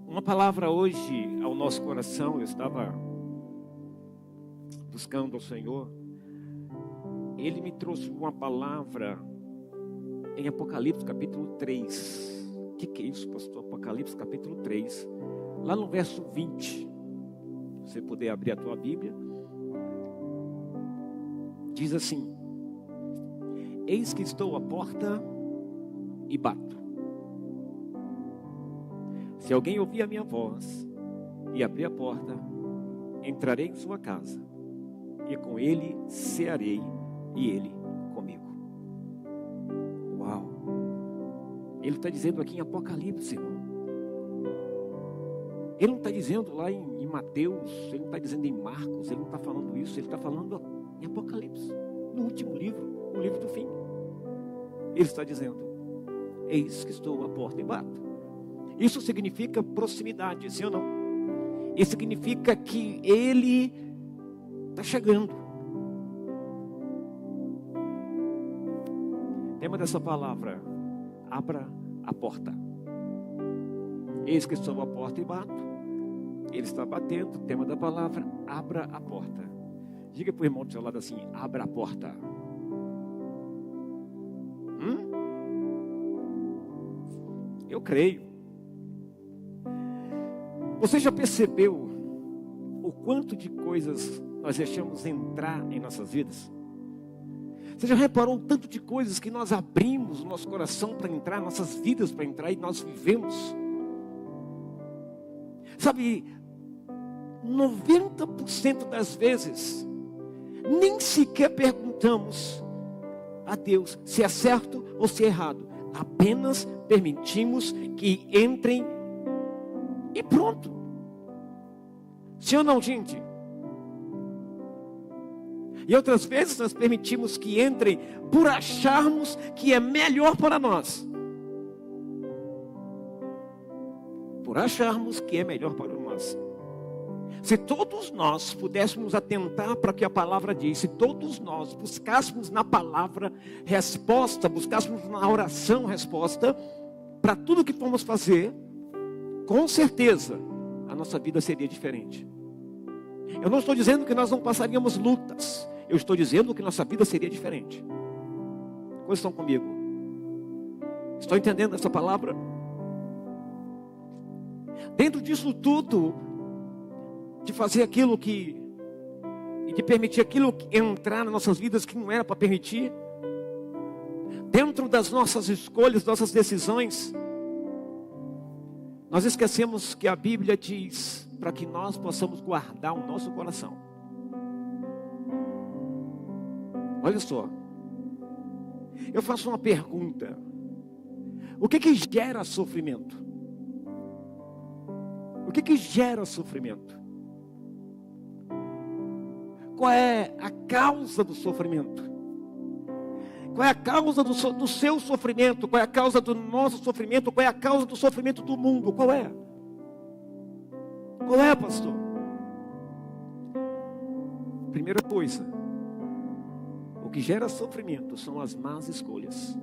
Uma palavra hoje ao nosso coração. Eu estava buscando ao Senhor. Ele me trouxe uma palavra em Apocalipse capítulo 3. O que é isso, pastor? Apocalipse capítulo 3. Lá no verso 20. Se você puder abrir a tua Bíblia. Diz assim: eis que estou à porta e bato. Se alguém ouvir a minha voz e abrir a porta, entrarei em sua casa, e com ele cearei, e ele comigo. Uau! Ele está dizendo aqui em Apocalipse, irmão. Ele não está dizendo lá em Mateus, ele não está dizendo em Marcos, ele não está falando isso, ele está falando em Apocalipse, no último livro, o livro do fim. Ele está dizendo: eis que estou à porta e bato. Isso significa proximidade, sim ou não? Isso significa que ele está chegando. Tema dessa palavra: abra a porta. Eis que estou à porta e bato. Ele está batendo. Tema da palavra: abra a porta. Diga para o irmão do seu lado assim: abra a porta. Eu creio. Você já percebeu o quanto de coisas nós deixamos entrar em nossas vidas? Você já reparou o tanto de coisas que nós abrimos o nosso coração para entrar, nossas vidas para entrar, e nós vivemos? Sabe, 90% das vezes nem sequer perguntamos a Deus se é certo ou se é errado. Apenas permitimos que entrem e pronto. Sim ou não, gente? E outras vezes nós permitimos que entrem por acharmos que é melhor para nós. Por acharmos que é melhor para nós. Se todos nós pudéssemos atentar para o que a palavra diz, se todos nós buscássemos na palavra resposta, buscássemos na oração resposta para tudo que formos fazer, com certeza a nossa vida seria diferente. Eu não estou dizendo que nós não passaríamos lutas. Eu estou dizendo que nossa vida seria diferente. Quantos estão comigo? Estão entendendo essa palavra? Dentro disso tudo, de fazer aquilo e de permitir aquilo entrar nas nossas vidas que não era para permitir, dentro das nossas escolhas, nossas decisões, nós esquecemos que a Bíblia diz para que nós possamos guardar o nosso coração. Olha só, eu faço uma pergunta: o que gera sofrimento? O que gera sofrimento? Qual é a causa do sofrimento? Qual é a causa do seu sofrimento? Qual é a causa do nosso sofrimento? Qual é a causa do sofrimento do mundo? Qual é? Qual é, pastor? Primeira coisa, o que gera sofrimento são as más escolhas.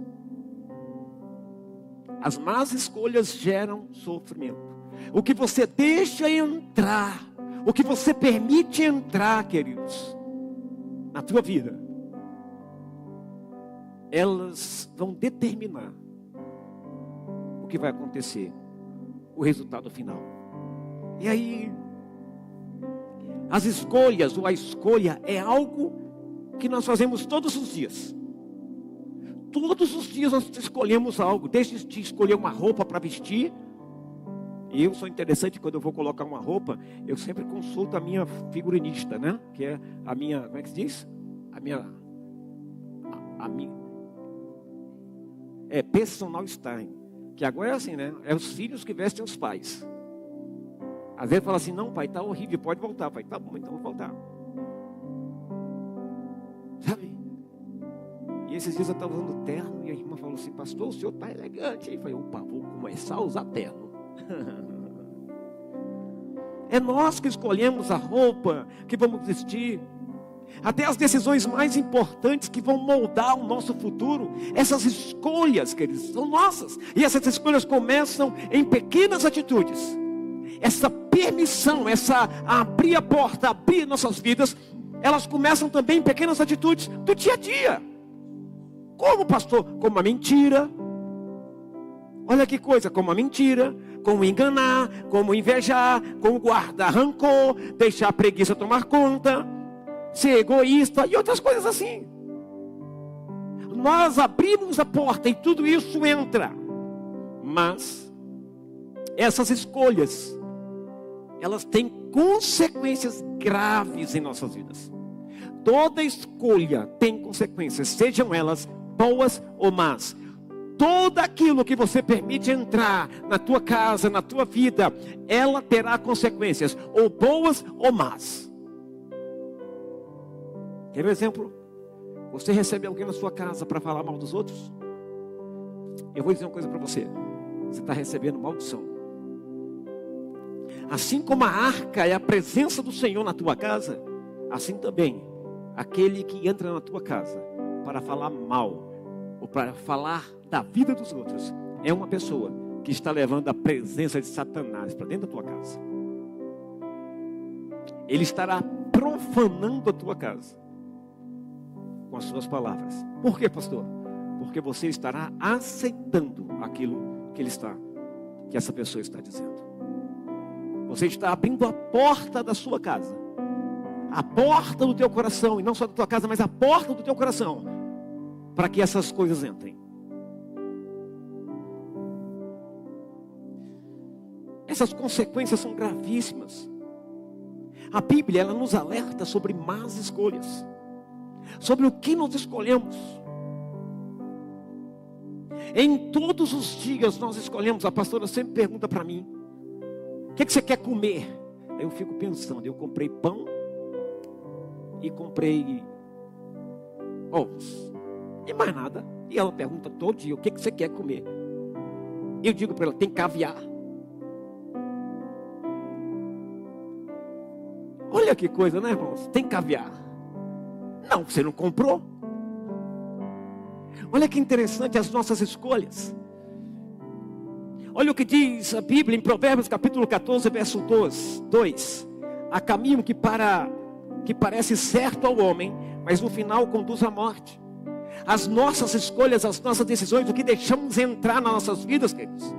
As más escolhas geram sofrimento. O que você deixa entrar, o que você permite entrar, queridos, na tua vida, elas vão determinar o que vai acontecer, o resultado final. E aí, as escolhas, ou a escolha, é algo que nós fazemos todos os dias. Todos os dias nós escolhemos algo, desde de escolher uma roupa para vestir. E eu sou interessante, quando eu vou colocar uma roupa, eu sempre consulto a minha figurinista, né? Que é a minha, como é que se diz? A minha personal style. Que agora é assim, né? É os filhos que vestem os pais. Às vezes fala assim: não, pai, tá horrível, pode voltar. Pai, tá bom, então vou voltar. Sabe? E esses dias eu estava usando terno e a irmã falou assim: pastor, o senhor tá elegante. Aí eu falei: opa, vou começar a usar terno. É nós que escolhemos a roupa que vamos vestir. Até as decisões mais importantes que vão moldar o nosso futuro, essas escolhas, queridos, são nossas. E essas escolhas começam em pequenas atitudes. essa permissão, essa abrir a porta, abrir nossas vidas, elas começam também em pequenas atitudes do dia a dia. Como, pastor? Como a mentira. Olha que coisa, como a mentira, como enganar, como invejar, como guardar rancor, deixar a preguiça tomar conta, ser egoísta e outras coisas assim. Nós abrimos a porta e tudo isso entra. Mas essas escolhas, elas têm consequências graves em nossas vidas. Toda escolha tem consequências, sejam elas boas ou más. Tudo aquilo que você permite entrar na tua casa, na tua vida, ela terá consequências, ou boas ou más. Quer um exemplo? Você recebe alguém na sua casa para falar mal dos outros? Eu vou dizer uma coisa para você. Você está recebendo maldição. Assim como a arca é a presença do Senhor na tua casa, assim também, aquele que entra na tua casa para falar mal, ou para falar da vida dos outros, é uma pessoa que está levando a presença de Satanás para dentro da tua casa. Ele estará profanando a tua casa com as suas palavras. Por quê, pastor? Porque você estará aceitando aquilo que essa pessoa está dizendo. Você está abrindo a porta da sua casa, a porta do teu coração, e não só da tua casa, mas a porta do teu coração, para que essas coisas entrem. Essas consequências são gravíssimas. A Bíblia, ela nos alerta sobre más escolhas, sobre o que nós escolhemos. Em todos os dias nós escolhemos. A pastora sempre pergunta para mim: o que você quer comer? Aí eu fico pensando, eu comprei pão e comprei ovos e mais nada. E ela pergunta todo dia: o que você quer comer? Eu digo para ela: tem caviar. Olha que coisa, né, irmãos? Tem caviar. Não, você não comprou. Olha que interessante as nossas escolhas. Olha o que diz a Bíblia em Provérbios capítulo 14, verso 2. Há caminho que parece certo ao homem, mas no final conduz à morte. As nossas escolhas, as nossas decisões, o que deixamos entrar nas nossas vidas, queridos,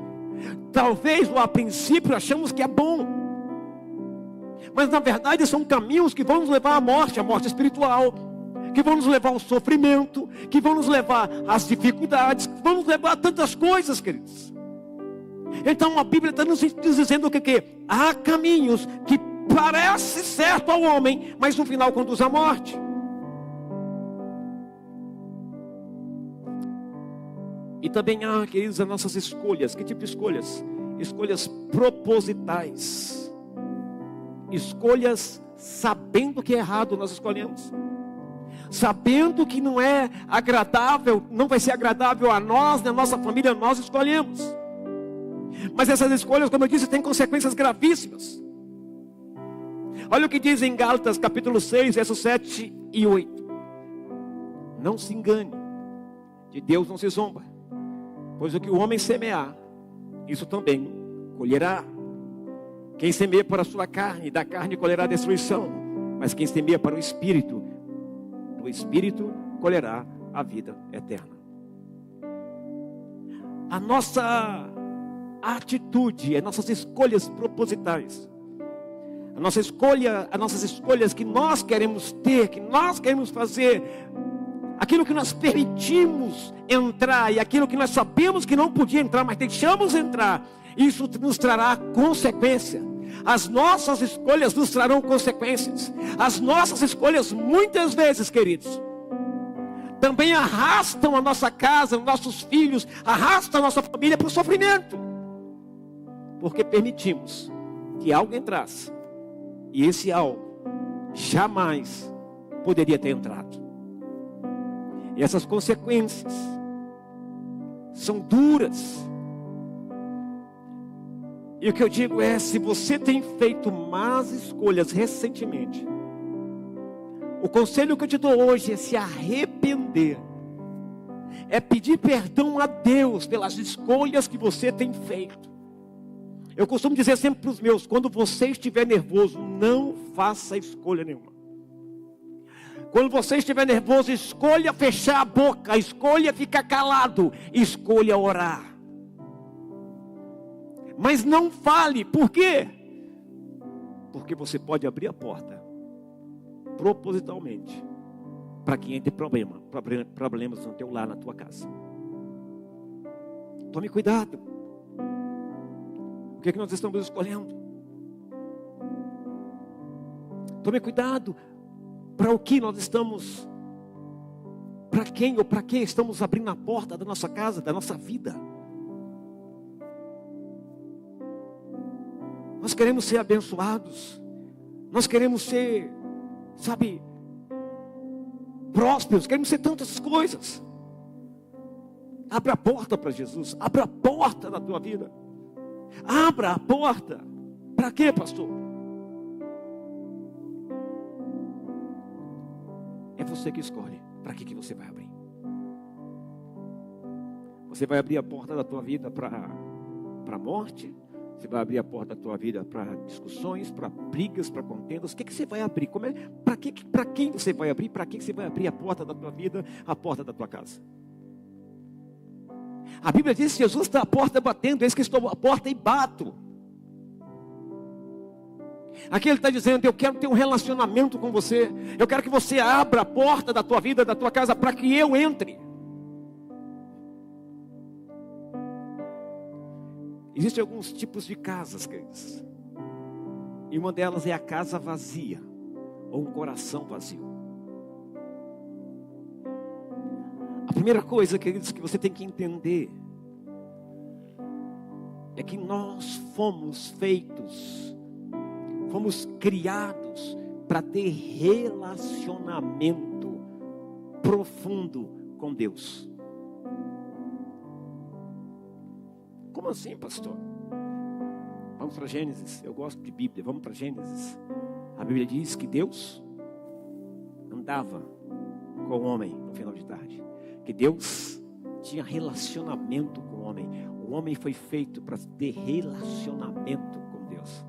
talvez a princípio achamos que é bom, mas na verdade são caminhos que vão nos levar à morte espiritual, que vão nos levar ao sofrimento, que vão nos levar às dificuldades, que vão nos levar a tantas coisas, queridos. Então a Bíblia está nos dizendo o que? Há caminhos que parecem certo ao homem, mas no final conduz à morte. E também há, queridos, as nossas escolhas. Que tipo de escolhas? Escolhas propositais. Escolhas sabendo que é errado nós escolhemos. Sabendo que não é agradável, não vai ser agradável a nós, na nossa família, nós escolhemos. Mas essas escolhas, como eu disse, têm consequências gravíssimas. Olha o que diz em Gálatas capítulo 6, versos 7 e 8. Não se engane, de Deus não se zomba, pois o que o homem semear, isso também colherá. Quem semeia para a sua carne, da carne colherá destruição, mas quem semeia para o Espírito, do Espírito colherá a vida eterna. A nossa atitude, as nossas escolhas propositais, as nossas escolhas que nós queremos ter, que nós queremos fazer, aquilo que nós permitimos entrar e aquilo que nós sabemos que não podia entrar, mas deixamos entrar, isso nos trará consequência. As nossas escolhas nos trarão consequências. As nossas escolhas, muitas vezes, queridos, também arrastam a nossa casa, os nossos filhos, arrastam a nossa família para o sofrimento, porque permitimos que algo entrasse, e esse algo jamais poderia ter entrado. E essas consequências são duras. E o que eu digo é: se você tem feito más escolhas recentemente, o conselho que eu te dou hoje é se arrepender, é pedir perdão a Deus pelas escolhas que você tem feito, Eu costumo dizer sempre para os meus: quando você estiver nervoso, não faça escolha nenhuma. Quando você estiver nervoso, escolha fechar a boca, escolha ficar calado, escolha orar. Mas não fale, por quê? Porque você pode abrir a porta, propositalmente, para que entre problemas no teu lar, na tua casa. Tome cuidado. O que é que nós estamos escolhendo? Tome cuidado para o que nós estamos, para quem ou para quem estamos abrindo a porta da nossa casa, da nossa vida. Nós queremos ser abençoados, nós queremos ser, prósperos, queremos ser tantas coisas. Abra a porta para Jesus, abra a porta da tua vida. Abra a porta. Para quê, pastor? É você que escolhe para que você vai abrir. Você vai abrir a porta da tua vida para a morte? Você vai abrir a porta da tua vida para discussões, para brigas, para contendas? O que você vai abrir? Para quem você vai abrir? Para quem você vai abrir a porta da tua vida, a porta da tua casa? A Bíblia diz que Jesus está à porta batendo. Eis que estou à porta e bato. Aqui ele está dizendo: eu quero ter um relacionamento com você. Eu quero que você abra a porta da tua vida, da tua casa, para que eu entre. Existem alguns tipos de casas, queridos. E uma delas é a casa vazia, ou um coração vazio. A primeira coisa, queridos, que você tem que entender é que nós fomos criados para ter relacionamento profundo com Deus. Como assim, pastor? Vamos para Gênesis. Eu gosto de Bíblia. Vamos para Gênesis. A Bíblia diz que Deus andava com o homem no final de tarde. Que Deus tinha relacionamento com o homem. O homem foi feito para ter relacionamento com Deus.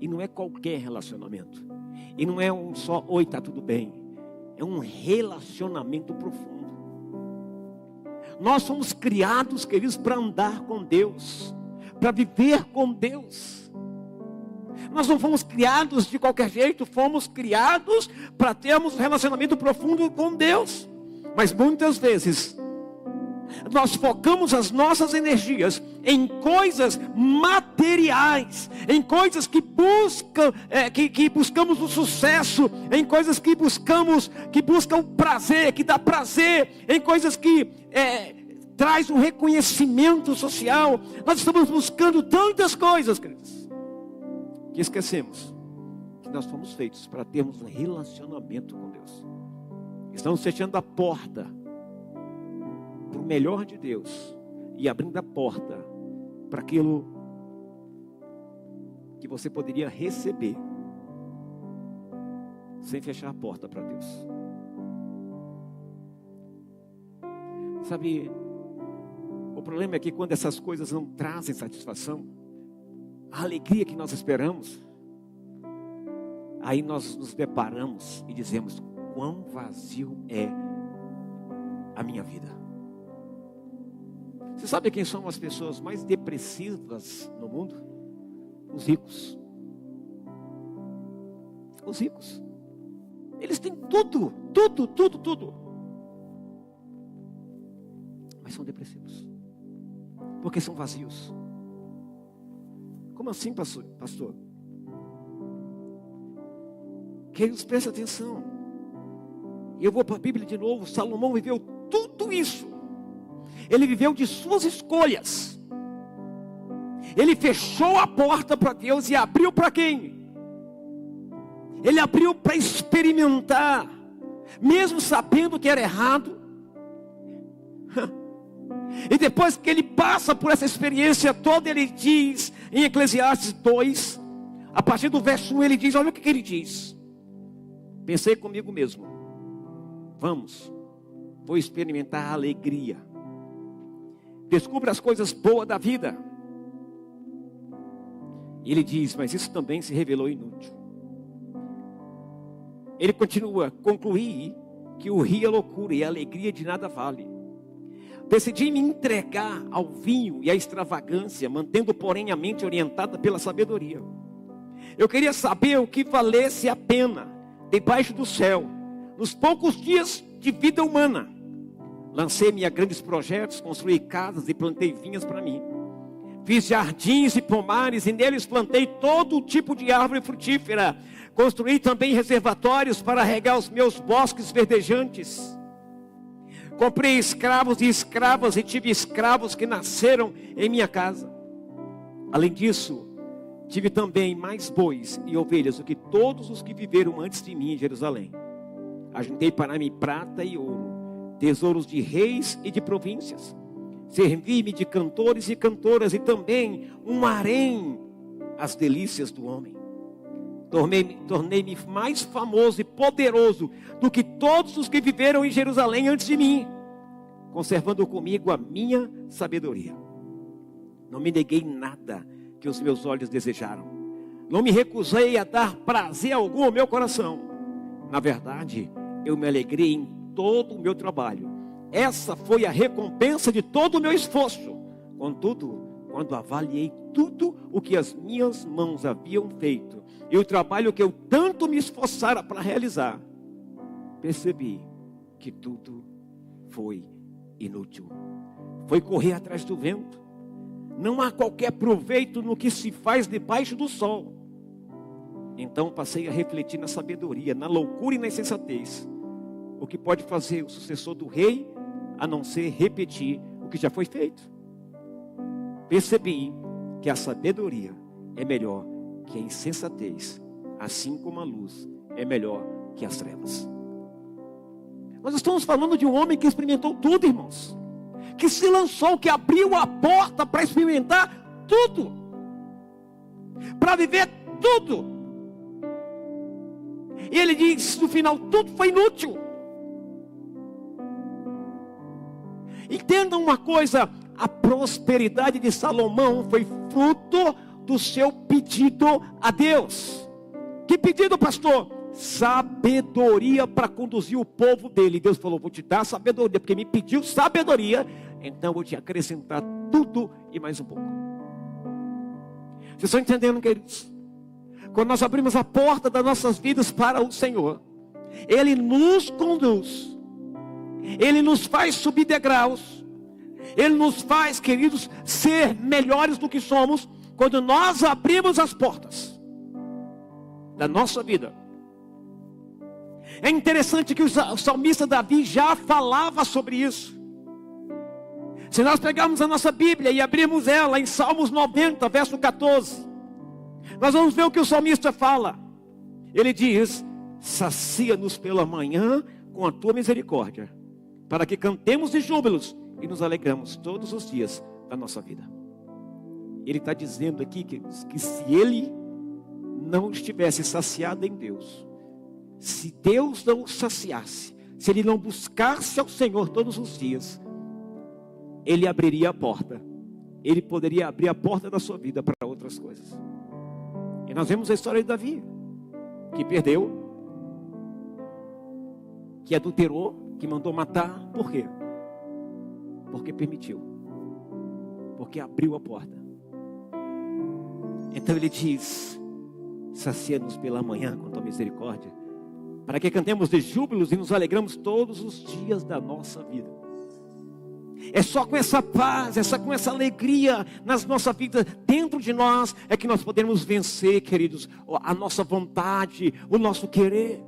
E não é qualquer relacionamento. E não é um só: oi, tá tudo bem. É um relacionamento profundo. Nós somos criados, queridos, para andar com Deus, para viver com Deus. Nós não fomos criados de qualquer jeito, fomos criados para termos um relacionamento profundo com Deus. Mas muitas vezes nós focamos as nossas energias em coisas materiais, em coisas que buscamos o sucesso, em coisas que buscam prazer, que dá prazer, em coisas que traz um reconhecimento social. Nós estamos buscando tantas coisas, queridos, que esquecemos que nós fomos feitos para termos um relacionamento com Deus. Estamos fechando a porta para o melhor de Deus e abrindo a porta para aquilo que você poderia receber sem fechar a porta para Deus. Sabe, o problema é que quando essas coisas não trazem satisfação, a alegria que nós esperamos, aí nós nos deparamos e dizemos: quão vazio é a minha vida. Você sabe quem são as pessoas mais depressivas no mundo? Os ricos. Os ricos. Eles têm tudo. Mas são depressivos. Porque são vazios. Como assim, pastor? Queridos, presta atenção. E eu vou para a Bíblia de novo. Salomão viveu tudo isso. Ele viveu de suas escolhas. Ele fechou a porta para Deus e abriu para quem? Ele abriu para experimentar, mesmo sabendo que era errado. E depois que ele passa por essa experiência toda, ele diz em Eclesiastes 2, a partir do verso 1, ele diz: olha o que ele diz. Pensei comigo mesmo: vou experimentar a alegria. Descubra as coisas boas da vida. E ele diz, mas isso também se revelou inútil. Ele continua, concluí que o rio é loucura e a alegria de nada vale. Decidi me entregar ao vinho e à extravagância, mantendo, porém, a mente orientada pela sabedoria. Eu queria saber o que valesse a pena, debaixo do céu, nos poucos dias de vida humana. Lancei-me a grandes projetos, construí casas e plantei vinhas para mim. Fiz jardins e pomares e neles plantei todo tipo de árvore frutífera. Construí também reservatórios para regar os meus bosques verdejantes. Comprei escravos e escravas e tive escravos que nasceram em minha casa. Além disso, tive também mais bois e ovelhas do que todos os que viveram antes de mim em Jerusalém. Ajuntei para mim prata e ouro, tesouros de reis e de províncias. Servi-me de cantores e cantoras e também um harém, as delícias do homem. Tornei-me mais famoso e poderoso do que todos os que viveram em Jerusalém antes de mim, conservando comigo a minha sabedoria. Não me neguei nada que os meus olhos desejaram. Não me recusei a dar prazer algum ao meu coração. Na verdade, eu me alegrei em todo o meu trabalho. Essa foi a recompensa de todo o meu esforço. Contudo, quando avaliei tudo o que as minhas mãos haviam feito e o trabalho que eu tanto me esforçara para realizar, percebi que tudo foi inútil. Foi correr atrás do vento. Não há qualquer proveito no que se faz debaixo do sol. Então passei a refletir na sabedoria, na loucura e na insensatez. O que pode fazer o sucessor do rei, a não ser repetir o que já foi feito. Percebi que a sabedoria é melhor que a insensatez, assim como a luz é melhor que as trevas. Nós estamos falando de um homem que experimentou tudo, irmãos. Que se lançou, que abriu a porta para experimentar tudo. Para viver tudo. E ele diz no final, tudo foi inútil. Entendam uma coisa, a prosperidade de Salomão foi fruto do seu pedido a Deus. Que pedido, pastor? Sabedoria para conduzir o povo dele. Deus falou, vou te dar sabedoria, porque me pediu sabedoria, então vou te acrescentar tudo e mais um pouco. Vocês estão entendendo, queridos? Quando nós abrimos a porta das nossas vidas para o Senhor, Ele nos conduz, Ele nos faz subir degraus, Ele nos faz, queridos, ser melhores do que somos, quando nós abrimos as portas da nossa vida. É interessante que o salmista Davi já falava sobre isso. Se nós pegarmos a nossa Bíblia e abrirmos ela em Salmos 90, verso 14, nós vamos ver o que o salmista fala. Ele diz, sacia-nos pela manhã com a tua misericórdia, para que cantemos de júbilos e nos alegramos todos os dias da nossa vida. Ele está dizendo aqui que se ele não estivesse saciado em Deus, se Deus não o saciasse, se ele não buscasse ao Senhor todos os dias, ele abriria a porta. Ele poderia abrir a porta da sua vida para outras coisas. E nós vemos a história de Davi, que perdeu, que adulterou, que mandou matar. Por quê? Porque permitiu. Porque abriu a porta. Então ele diz, sacia-nos pela manhã com tua misericórdia, para que cantemos de júbilos e nos alegramos todos os dias da nossa vida. É só com essa paz, com essa alegria nas nossas vidas, dentro de nós, é que nós podemos vencer, queridos, a nossa vontade, o nosso querer.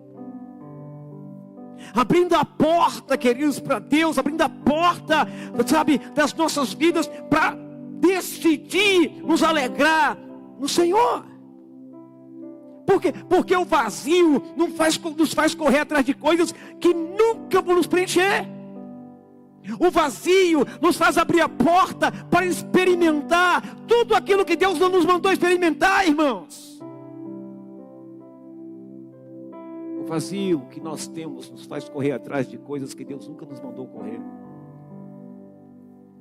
Abrindo a porta, queridos, para Deus, abrindo a porta, sabe, das nossas vidas, para decidir nos alegrar no Senhor. Por quê? Porque o vazio nos faz correr atrás de coisas que nunca vão nos preencher. O vazio nos faz abrir a porta para experimentar tudo aquilo que Deus não nos mandou experimentar, irmãos. O vazio que nós temos nos faz correr atrás de coisas que Deus nunca nos mandou correr.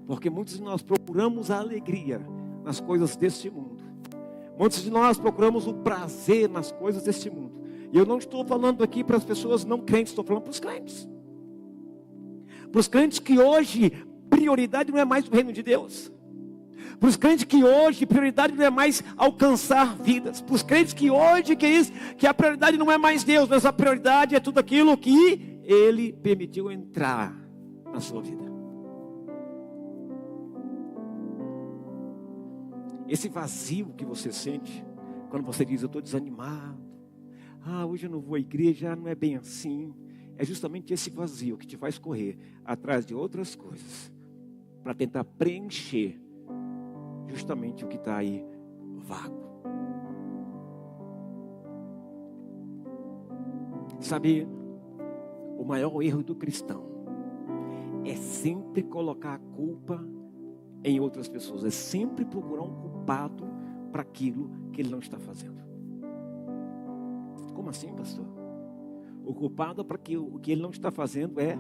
Porque muitos de nós procuramos a alegria nas coisas deste mundo. Muitos de nós procuramos o prazer nas coisas deste mundo. E eu não estou falando aqui para as pessoas não crentes, estou falando para os crentes. Para os crentes que hoje prioridade não é mais o reino de Deus. Para os crentes que hoje prioridade não é mais alcançar vidas. Para os crentes que hoje que a prioridade não é mais Deus, mas a prioridade é tudo aquilo que Ele permitiu entrar na sua vida. Esse vazio que você sente quando você diz: eu estou desanimado, hoje eu não vou à igreja, não é bem assim. É justamente esse vazio que te faz correr atrás de outras coisas para tentar preencher justamente o que está aí vago. Sabe, o maior erro do cristão é sempre colocar a culpa em outras pessoas, é sempre procurar um culpado para aquilo que ele não está fazendo. Como assim, pastor? O culpado para o que ele não está fazendo é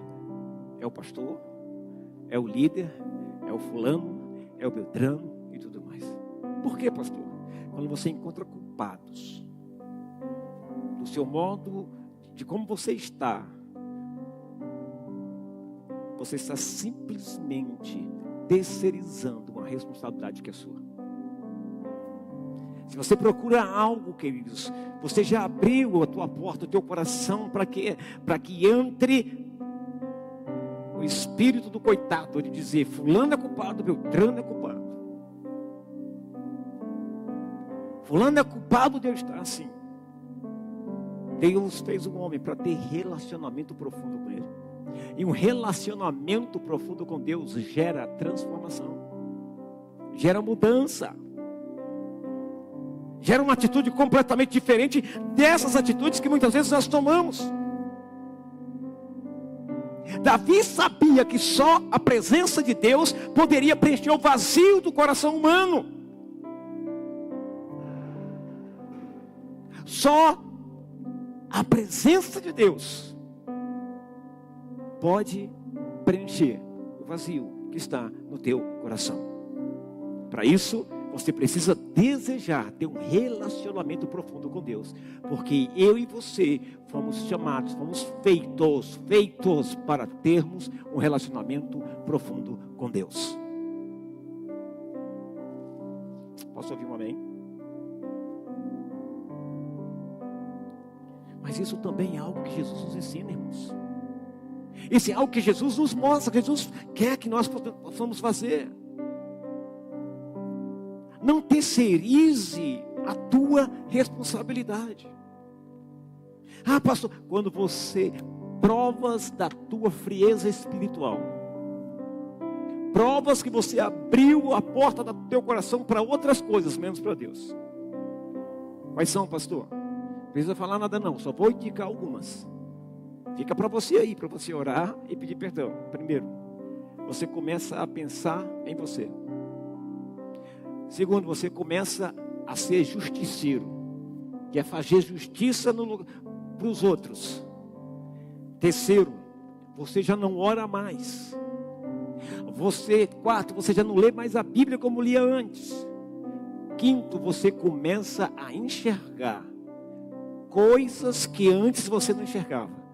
o pastor, é o líder, é o fulano, é o beltrano e tudo mais. Por quê, pastor? Quando você encontra culpados do seu modo, de como você está simplesmente terceirizando uma responsabilidade que é sua. Se você procura algo, queridos, você já abriu a tua porta, o teu coração para que entre o espírito do coitado, de dizer: fulano é culpado, beltrano é culpado. Fulano é culpado de eu estar assim. Deus fez um homem para ter relacionamento profundo com Ele. E um relacionamento profundo com Deus gera transformação, gera mudança, gera uma atitude completamente diferente dessas atitudes que muitas vezes nós tomamos. Davi sabia que só a presença de Deus poderia preencher o vazio do coração humano. Só a presença de Deus pode preencher o vazio que está no teu coração. Para isso, você precisa desejar ter um relacionamento profundo com Deus. Porque eu e você fomos chamados, fomos feitos para termos um relacionamento profundo com Deus. Posso ouvir um amém? Mas isso também é algo que Jesus nos ensina, irmãos. Isso é algo que Jesus nos mostra, que Jesus quer que nós possamos fazer. Não terceirize a tua responsabilidade. Pastor, quando você provas da tua frieza espiritual, provas que você abriu a porta do teu coração para outras coisas, menos para Deus. Quais são, pastor? Não precisa falar nada não, só vou indicar algumas. Fica para você aí, para você orar e pedir perdão. Primeiro, você começa a pensar em você. Segundo, você começa a ser justiceiro, que é fazer justiça para os outros. Terceiro, você já não ora mais. Quarto, você já não lê mais a Bíblia como lia antes. Quinto, você começa a enxergar coisas que antes você não enxergava.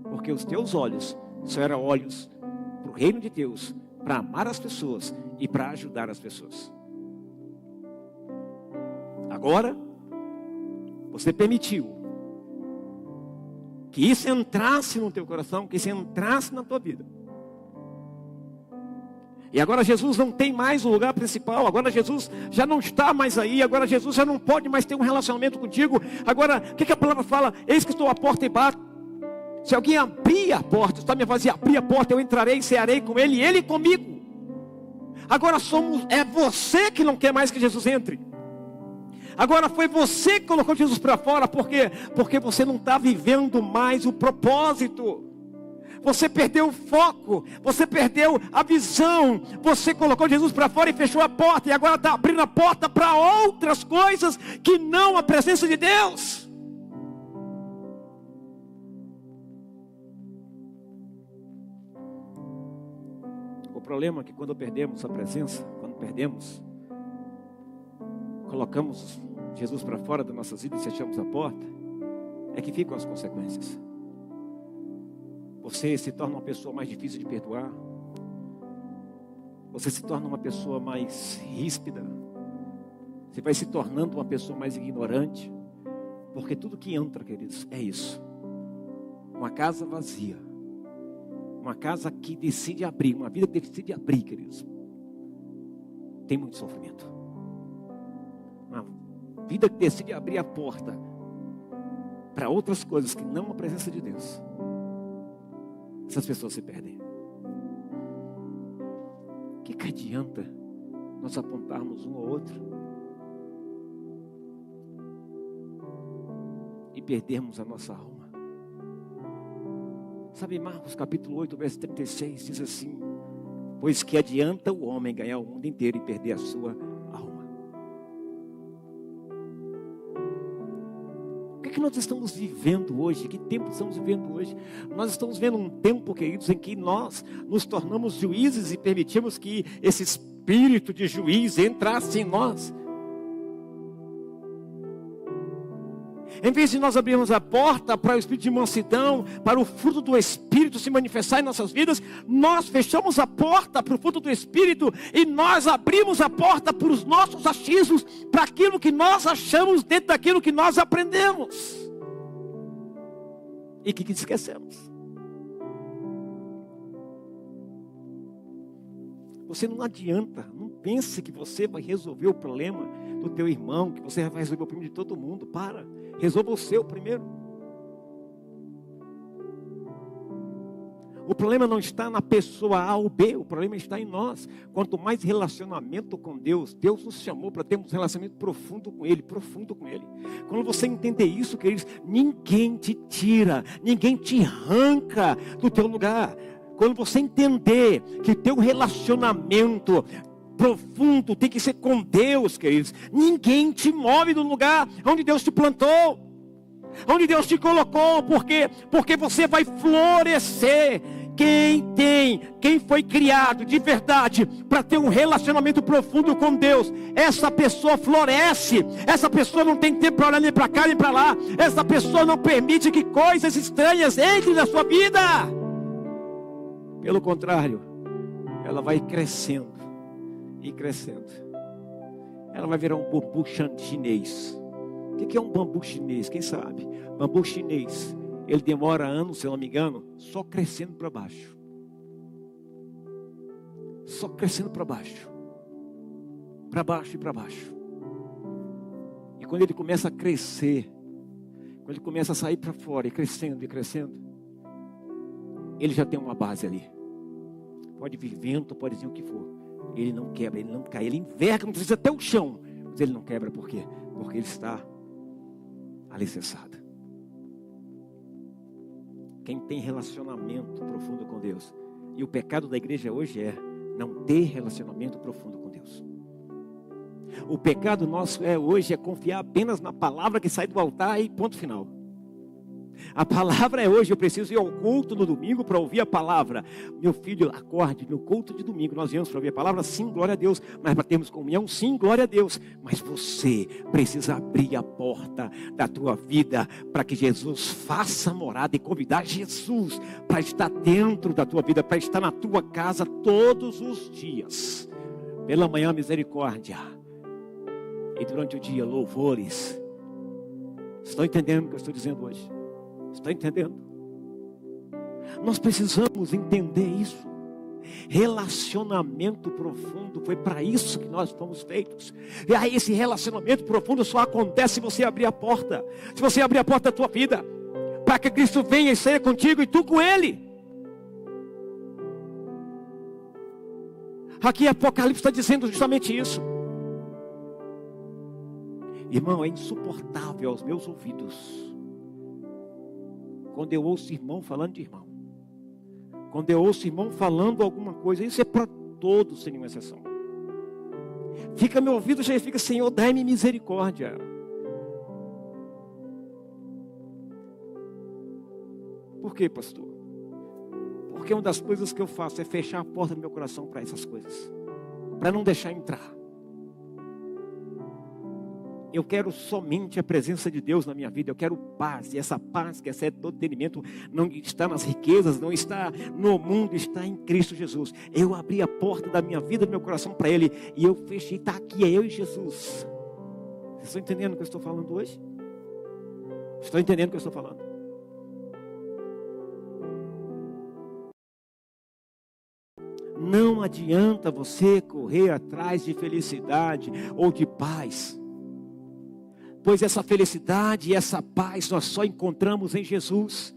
Porque os teus olhos só eram olhos para o reino de Deus, para amar as pessoas e para ajudar as pessoas. Agora, você permitiu que isso entrasse no teu coração, que isso entrasse na tua vida. E agora Jesus não tem mais o lugar principal, agora Jesus já não está mais aí, agora Jesus já não pode mais ter um relacionamento contigo. Agora, o que a palavra fala? Eis que estou à porta e bato. Se alguém abrir a porta, está me fazendo abrir a porta, eu entrarei e cearei com ele e ele comigo. Agora é você que não quer mais que Jesus entre. Agora foi você que colocou Jesus para fora, por quê? Porque você não está vivendo mais o propósito. Você perdeu o foco, você perdeu a visão, você colocou Jesus para fora e fechou a porta, e agora está abrindo a porta para outras coisas que não a presença de Deus. O problema é que quando perdemos a presença, colocamos Jesus para fora das nossas vidas e fechamos a porta, é que ficam as consequências. Você se torna uma pessoa mais difícil de perdoar. Você se torna uma pessoa mais ríspida. Você vai se tornando uma pessoa mais ignorante. Porque tudo que entra, queridos, é isso. Uma casa vazia. Uma casa que decide abrir. Uma vida que decide abrir, queridos. Tem muito sofrimento. Uma vida que decide abrir a porta para outras coisas que não a presença de Deus. Essas pessoas se perdem. O que adianta nós apontarmos um ao outro e perdermos a nossa alma? Sabe, Marcos capítulo 8, verso 36 diz assim: pois que adianta o homem ganhar o mundo inteiro e perder a sua alma? O que nós estamos vivendo hoje? Que tempo estamos vivendo hoje? Nós estamos vivendo um tempo, queridos, em que nós nos tornamos juízes e permitimos que esse espírito de juiz entrasse em nós. Em vez de nós abrirmos a porta para o espírito de mansidão, para o fruto do Espírito se manifestar em nossas vidas, nós fechamos a porta para o fruto do Espírito e nós abrimos a porta para os nossos achismos, para aquilo que nós achamos dentro daquilo que nós aprendemos. E que esquecemos. Você não adianta, não pense que você vai resolver o problema do teu irmão, que você vai resolver o problema de todo mundo. Para, resolva o seu primeiro. O problema não está na pessoa A ou B, o problema está em nós. Quanto mais relacionamento com Deus, Deus nos chamou para termos um relacionamento profundo com Ele, profundo com Ele. Quando você entender isso, queridos, ninguém te tira, ninguém te arranca do teu lugar. Quando você entender que teu relacionamento profundo tem que ser com Deus, queridos, ninguém te move do lugar onde Deus te plantou, onde Deus te colocou, porque você vai florescer. Quem foi criado de verdade para ter um relacionamento profundo com Deus, essa pessoa floresce. Essa pessoa não tem tempo para olhar nem para cá nem para lá. Essa pessoa não permite que coisas estranhas entrem na sua vida. Pelo contrário, ela vai crescendo e crescendo. Ela vai virar um bambu chinês. O que é um bambu chinês? Quem sabe? Bambu chinês, ele demora anos, se eu não me engano, só crescendo para baixo. Só crescendo para baixo. Para baixo e para baixo. E quando ele começa a crescer, quando ele começa a sair para fora e crescendo, ele já tem uma base ali. Pode vir vento, pode vir o que for. Ele não quebra, ele não cai. Ele enverga, não precisa até o chão. Mas ele não quebra, por quê? Porque ele está alicerçado. Quem tem relacionamento profundo com Deus. E o pecado da igreja hoje é não ter relacionamento profundo com Deus. O pecado nosso hoje é confiar apenas na palavra que sai do altar e ponto final. A palavra é hoje, eu preciso ir ao culto no domingo para ouvir a palavra. Meu filho, acorde, no culto de domingo nós viemos para ouvir a palavra, sim, glória a Deus. Mas para termos comunhão, sim, glória a Deus. Mas você precisa abrir a porta da tua vida para que Jesus faça morada e convidar Jesus para estar dentro da tua vida, para estar na tua casa todos os dias. Pela manhã, misericórdia. E durante o dia, louvores. Estão entendendo o que eu estou dizendo hoje? Está entendendo? Nós precisamos entender isso. Relacionamento profundo, foi para isso que nós fomos feitos. E aí esse relacionamento profundo só acontece se você abrir a porta. Se você abrir a porta da tua vida, para que Cristo venha e seja contigo e tu com Ele. Aqui Apocalipse está dizendo justamente isso. Irmão, é insuportável aos meus ouvidos quando eu ouço irmão falando de irmão. Quando eu ouço irmão falando alguma coisa, isso é para todos, sem nenhuma exceção. Fica meu ouvido, já fica, Senhor, dai-me misericórdia. Por quê, pastor? Porque uma das coisas que eu faço é fechar a porta do meu coração para essas coisas. Para não deixar entrar. Eu quero somente a presença de Deus na minha vida. Eu quero paz. E essa paz que excede todo entendimento não está nas riquezas, não está no mundo, está em Cristo Jesus. Eu abri a porta da minha vida, do meu coração para Ele. E eu fechei, está aqui, é eu e Jesus. Vocês estão entendendo o que eu estou falando hoje? Estão entendendo o que eu estou falando? Não adianta você correr atrás de felicidade ou de paz. Pois essa felicidade e essa paz nós só encontramos em Jesus.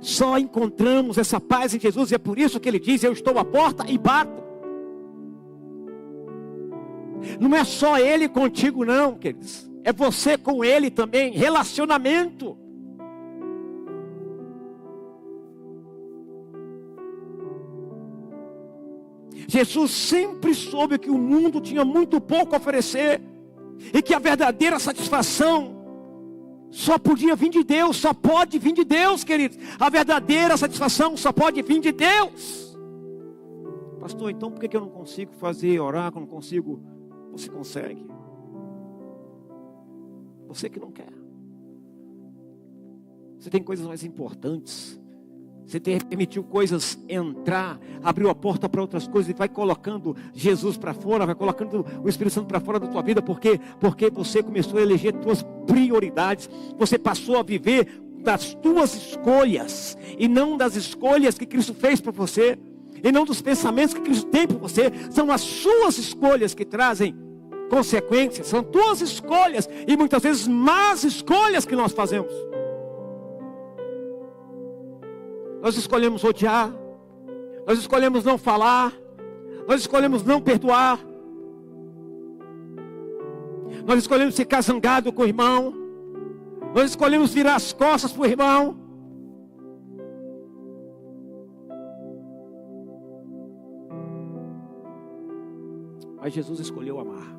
Só encontramos essa paz em Jesus. E é por isso que Ele diz: eu estou à porta e bato. Não é só Ele contigo não, queridos. É você com Ele também. Relacionamento. Jesus sempre soube que o mundo tinha muito pouco a oferecer. E que a verdadeira satisfação só podia vir de Deus. Só pode vir de Deus, queridos. A verdadeira satisfação só pode vir de Deus. Pastor, então por que eu não consigo fazer oráculo? Não consigo? Você consegue. Você que não quer. Você tem coisas mais importantes. Você permitiu coisas entrar, abriu a porta para outras coisas e vai colocando Jesus para fora, vai colocando o Espírito Santo para fora da tua vida. Por quê? Porque você começou a eleger tuas prioridades. Você passou a viver das tuas escolhas e não das escolhas que Cristo fez para você. E não dos pensamentos que Cristo tem para você. São as suas escolhas que trazem consequências. São tuas escolhas e muitas vezes más escolhas que nós fazemos. Nós escolhemos odiar, nós escolhemos não falar, nós escolhemos não perdoar, nós escolhemos ficar zangado com o irmão, nós escolhemos virar as costas para o irmão. Mas Jesus escolheu amar.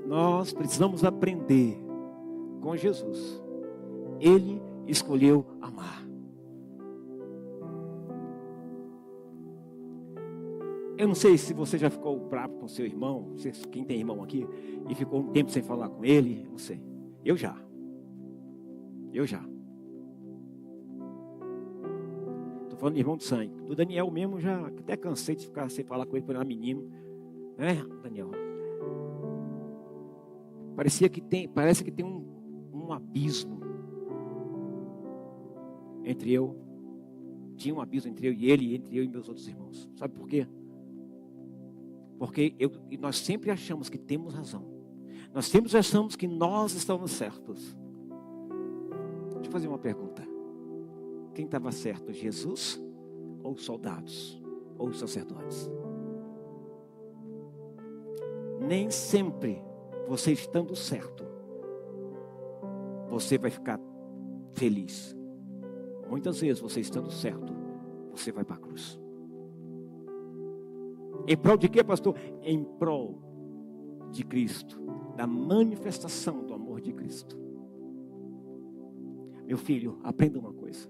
Nós precisamos aprender com Jesus. Ele escolheu amar. Eu não sei se você já ficou bravo com seu irmão, não sei quem tem irmão aqui, e ficou um tempo sem falar com ele, não sei. Eu já. Estou falando de irmão de sangue. Do Daniel mesmo, já até cansei de ficar sem falar com ele, porque era menino. Né, Daniel? Parece que tem um abismo entre eu. Tinha um abismo entre eu e ele, e entre eu e meus outros irmãos. Sabe por quê? Porque nós sempre achamos que temos razão. Nós sempre achamos que nós estamos certos. Deixa eu fazer uma pergunta. Quem estava certo? Jesus ou os soldados? Ou os sacerdotes? Nem sempre você estando certo, você vai ficar feliz. Muitas vezes você estando certo, você vai para a cruz. Em prol de quê, pastor? Em prol de Cristo, da manifestação do amor de Cristo. Meu filho, aprenda uma coisa.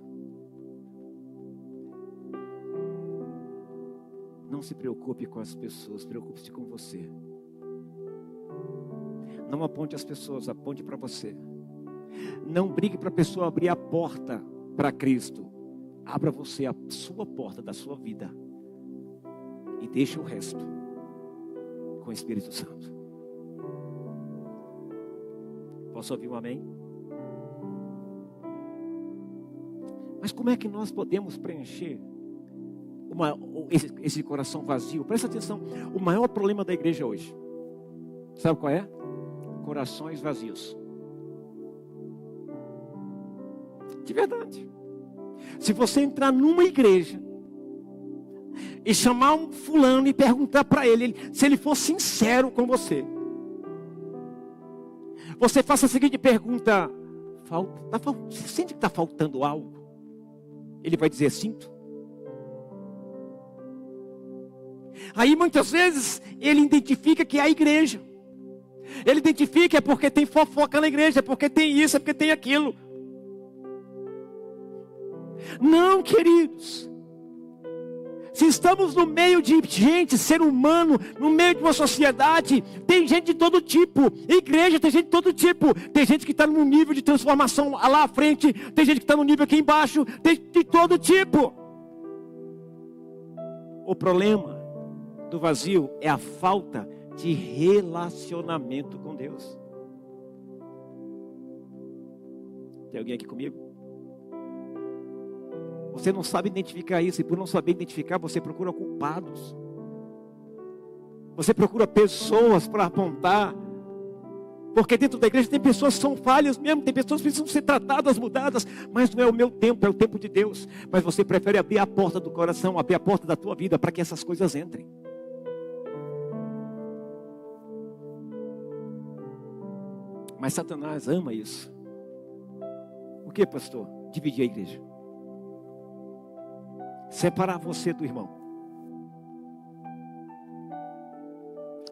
Não se preocupe com as pessoas, preocupe-se com você. Não aponte as pessoas, aponte para você. Não brigue para a pessoa abrir a porta para Cristo. Abra você a sua porta da sua vida e deixe o resto com o Espírito Santo. Posso ouvir um amém? Mas como é que nós podemos preencher esse coração vazio? Presta atenção, o maior problema da igreja hoje, sabe qual é? Corações vazios. De verdade. Se você entrar numa igreja e chamar um fulano e perguntar para ele se ele for sincero com você, você faça a seguinte pergunta: você sente que está faltando algo? Ele vai dizer: sinto. Aí muitas vezes ele identifica que é a igreja. Ele identifica é porque tem fofoca na igreja, é porque tem isso, é porque tem aquilo. Não, queridos. Se estamos no meio de gente, ser humano, no meio de uma sociedade, tem gente de todo tipo. Igreja tem gente de todo tipo. Tem gente que está num nível de transformação lá à frente. Tem gente que está no nível aqui embaixo. Tem de todo tipo. O problema do vazio é a falta de relacionamento com Deus. Tem alguém aqui comigo? Você não sabe identificar isso, e por não saber identificar, você procura culpados. Você procura pessoas para apontar. Porque dentro da igreja tem pessoas que são falhas mesmo, tem pessoas que precisam ser tratadas, mudadas, mas não é o meu tempo, é o tempo de Deus. Mas você prefere abrir a porta do coração, abrir a porta da tua vida para que essas coisas entrem. Mas Satanás ama isso. O que, pastor? Dividir a igreja. Separar você do irmão.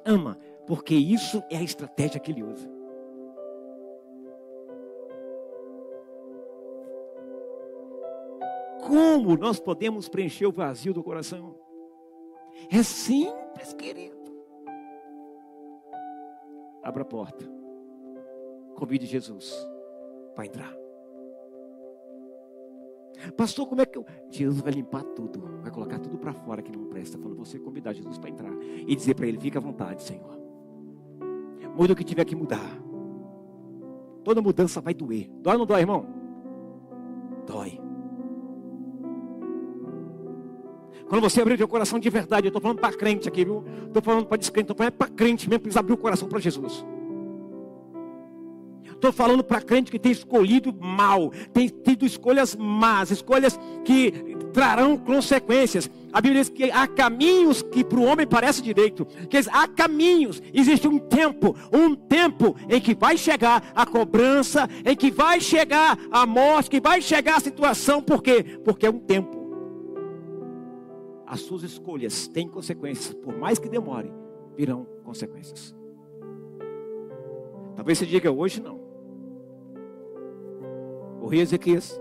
Ama, porque isso é a estratégia que ele usa. Como nós podemos preencher o vazio do coração? É simples, querido. Abra a porta. Convide Jesus para entrar. Pastor, como é que eu... Jesus vai limpar tudo, vai colocar tudo para fora que não presta, quando você convidar Jesus para entrar e dizer para ele: fica à vontade, Senhor, muda o que tiver que mudar. Toda mudança vai doer. Dói ou não dói, irmão? Dói. Quando você abrir o teu coração de verdade, eu estou falando para crente aqui, viu? Estou falando para descrente, estou falando para crente mesmo, precisa abrir o coração para Jesus. Estou falando para crente que tem escolhido mal, tem tido escolhas más, escolhas que trarão consequências. A Bíblia diz que há caminhos que para o homem parece direito. Quer dizer, há caminhos, existe um tempo em que vai chegar a cobrança, em que vai chegar a morte, que vai chegar a situação. Por quê? Porque é um tempo. As suas escolhas têm consequências, por mais que demore, virão consequências. Talvez você diga: hoje não. O rei Ezequias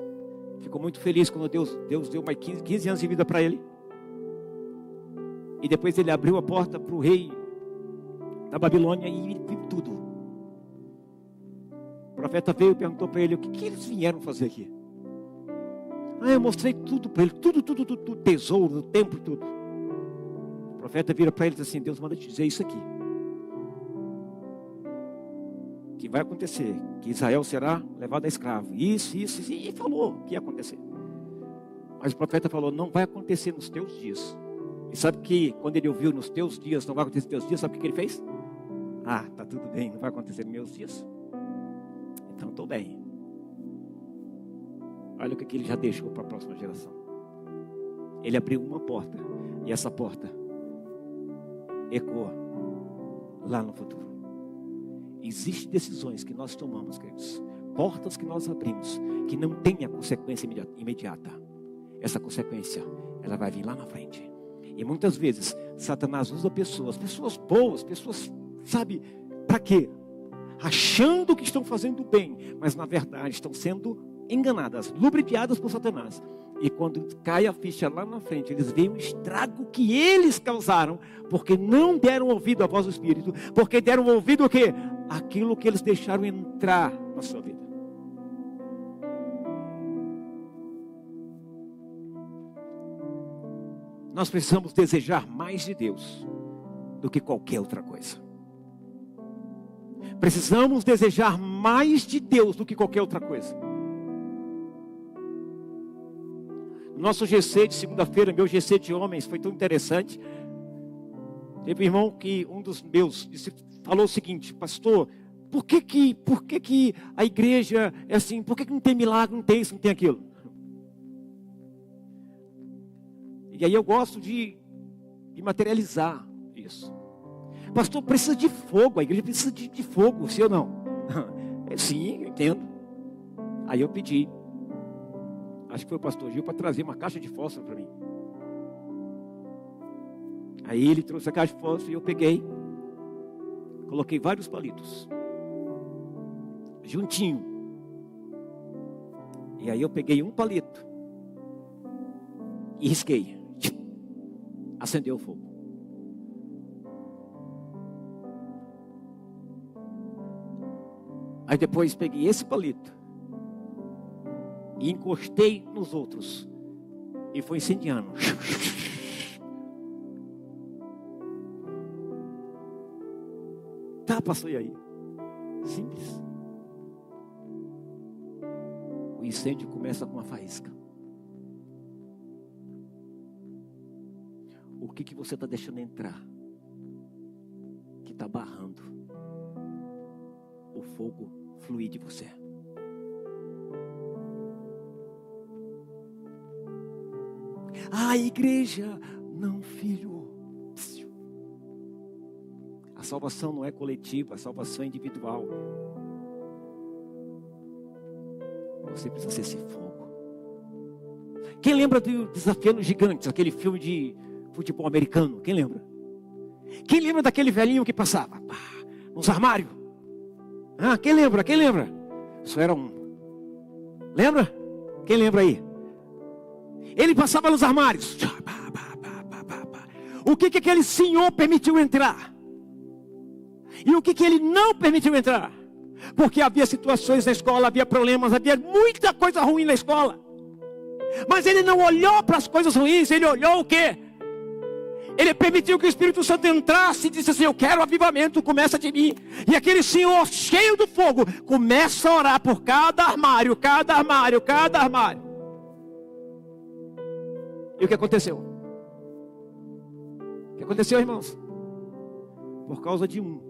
ficou muito feliz quando Deus deu mais 15 anos de vida para ele. E depois ele abriu a porta para o rei da Babilônia e viu tudo. O profeta veio e perguntou para ele: o que eles vieram fazer aqui? Eu mostrei tudo para ele, tudo, tesouro, o templo, tudo. O profeta vira para ele e diz assim: Deus manda te dizer isso aqui, que vai acontecer, que Israel será levado a escravo, isso, e falou que ia acontecer. Mas o profeta falou: não vai acontecer nos teus dias. E sabe que quando ele ouviu nos teus dias, não vai acontecer nos teus dias, sabe o que ele fez? Tá tudo bem, não vai acontecer nos meus dias, então estou bem. Olha o que ele já deixou para a próxima geração. Ele abriu uma porta, e essa porta ecoa lá no futuro. Existem decisões que nós tomamos, queridos, portas que nós abrimos, que não tem a consequência imediata. Essa consequência, ela vai vir lá na frente. E muitas vezes, Satanás usa pessoas boas, pessoas, sabe, para quê? Achando que estão fazendo bem, mas na verdade estão sendo enganadas, lubrifiadas por Satanás. E quando cai a ficha lá na frente, eles veem o estrago que eles causaram, porque não deram ouvido à voz do Espírito, porque deram ouvido o quê? Aquilo que eles deixaram entrar na sua vida. Nós precisamos desejar mais de Deus do que qualquer outra coisa. Precisamos desejar mais de Deus do que qualquer outra coisa. Nosso GC de segunda-feira, meu GC de homens, foi tão interessante. Teve um irmão que, um dos meus, falou o seguinte: pastor, por que a igreja é assim? Por que não tem milagre, não tem isso, não tem aquilo? E aí eu gosto de materializar isso. Pastor, precisa de fogo, a igreja precisa de fogo, sim ou não? Sim, eu entendo. Aí eu pedi, acho que foi o pastor Gil, para trazer uma caixa de fósforo para mim. Aí ele trouxe a caixa de fósforo e eu peguei, coloquei vários palitos juntinho. E aí eu peguei um palito e risquei. acendeu o fogo. Aí depois peguei esse palito e encostei nos outros e foi incendiando. Tá, pastor, e aí? Simples. O incêndio começa com uma faísca. O que você está deixando entrar? Que está barrando o fogo fluir de você. Ah, igreja, não, filho. A salvação não é coletiva, a salvação é individual. Você precisa ser esse fogo. Quem lembra do Desafiando Gigantes, aquele filme de futebol americano? Quem lembra? Quem lembra daquele velhinho que passava nos armários? Ah, quem lembra? Quem lembra? Só era um. Lembra? Quem lembra aí? Ele passava nos armários. O que aquele senhor permitiu entrar? E o que ele não permitiu entrar? Porque havia situações na escola, havia problemas, havia muita coisa ruim na escola. Mas ele não olhou para as coisas ruins, ele olhou o quê? Ele permitiu que o Espírito Santo entrasse e disse assim: eu quero avivamento, começa de mim. E aquele senhor cheio do fogo começa a orar por cada armário, cada armário, cada armário. E o que aconteceu? O que aconteceu, irmãos? Por causa de um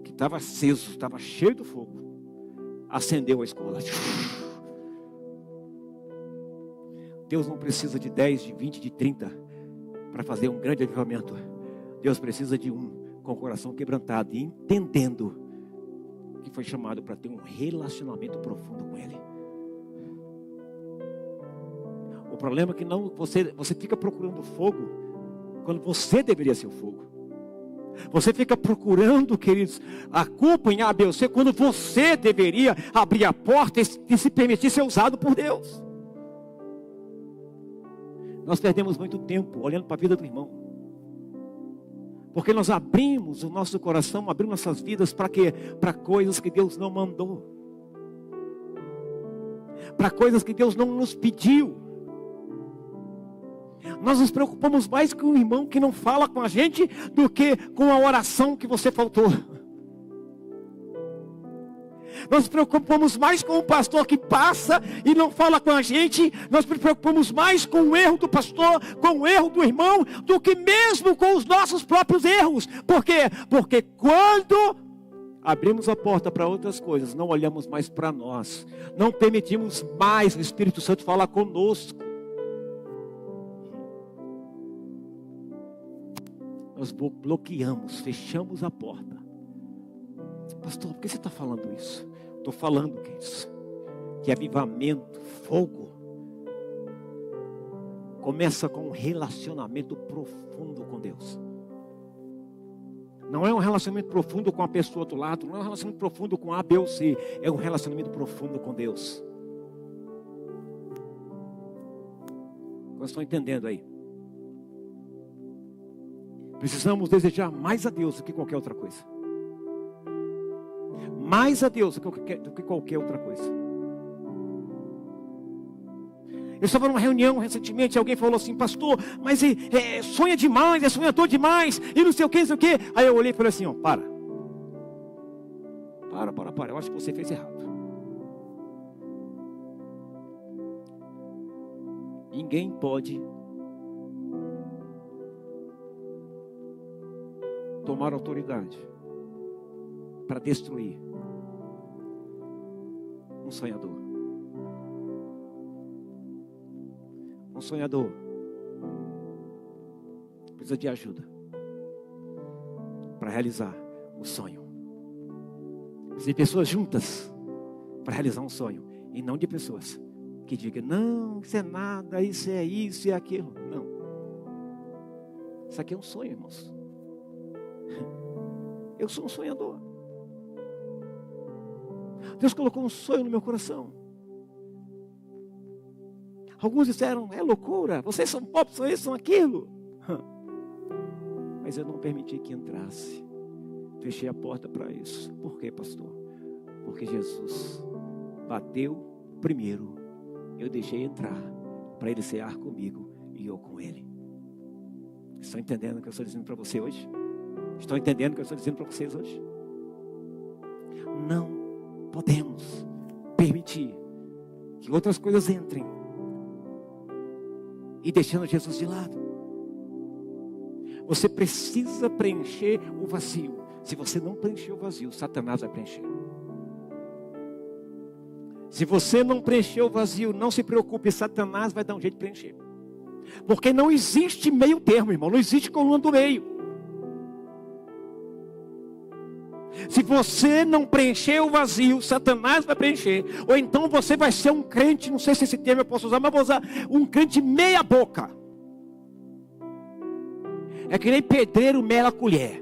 que estava aceso, estava cheio do fogo, acendeu a escola. Deus não precisa de 10, de 20, de 30 para fazer um grande avivamento. Deus precisa de um com o coração quebrantado e entendendo que foi chamado para ter um relacionamento profundo com Ele. O problema é que não, você fica procurando fogo quando você deveria ser o fogo. Você fica procurando, queridos, a culpa em A, B ou C, quando você deveria abrir a porta e se permitir ser usado por Deus. Nós perdemos muito tempo olhando para a vida do irmão. Porque nós abrimos o nosso coração, abrimos nossas vidas para quê? Para coisas que Deus não mandou. Para coisas que Deus não nos pediu. Nós nos preocupamos mais com o irmão que não fala com a gente do que com a oração que você faltou. Nós nos preocupamos mais com o pastor que passa e não fala com a gente. Nós nos preocupamos mais com o erro do pastor, com o erro do irmão, do que mesmo com os nossos próprios erros. Por quê? Porque quando abrimos a porta para outras coisas, não olhamos mais para nós. Não permitimos mais o Espírito Santo falar conosco. Nós bloqueamos, fechamos a porta. Pastor, por que você está falando isso? Estou falando que avivamento, fogo, começa com um relacionamento profundo com Deus. Não é um relacionamento profundo com a pessoa do lado, não é um relacionamento profundo com A, B ou C, é um relacionamento profundo com Deus. Vocês estão entendendo aí? Precisamos desejar mais a Deus do que qualquer outra coisa. Mais a Deus do que qualquer outra coisa. Eu estava numa reunião recentemente, alguém falou assim: pastor, mas sonha demais, é sonhador demais, e não sei o que, não sei o que. Aí eu olhei e falei assim: ó, para, eu acho que você fez errado. Ninguém pode tomar autoridade para destruir um sonhador. Um sonhador precisa de ajuda para realizar o sonho. Precisa de pessoas juntas para realizar um sonho, e não de pessoas que digam: não, isso é nada, isso é aquilo. Não. Isso aqui é um sonho, irmãos. Eu sou um sonhador. Deus colocou um sonho no meu coração. Alguns disseram: é loucura, vocês são pobres, são isso, são aquilo. mas eu não permiti que entrasse. Fechei a porta para isso. Por quê, pastor? Porque Jesus bateu primeiro. Eu deixei entrar para ele cear comigo e eu com ele. Estão entendendo o que eu estou dizendo para você hoje? Estão entendendo o que eu estou dizendo para vocês hoje? Não podemos permitir que outras coisas entrem e deixando Jesus de lado. Você precisa preencher o vazio. Se você não preencher o vazio, Satanás vai preencher. Se você não preencher o vazio, não se preocupe, Satanás vai dar um jeito de preencher. Porque não existe meio termo, irmão. Não existe coluna do meio. Se você não preencher o vazio, Satanás vai preencher. Ou então você vai ser um crente, não sei se esse termo eu posso usar, mas vou usar um crente meia boca. É que nem pedreiro mela colher.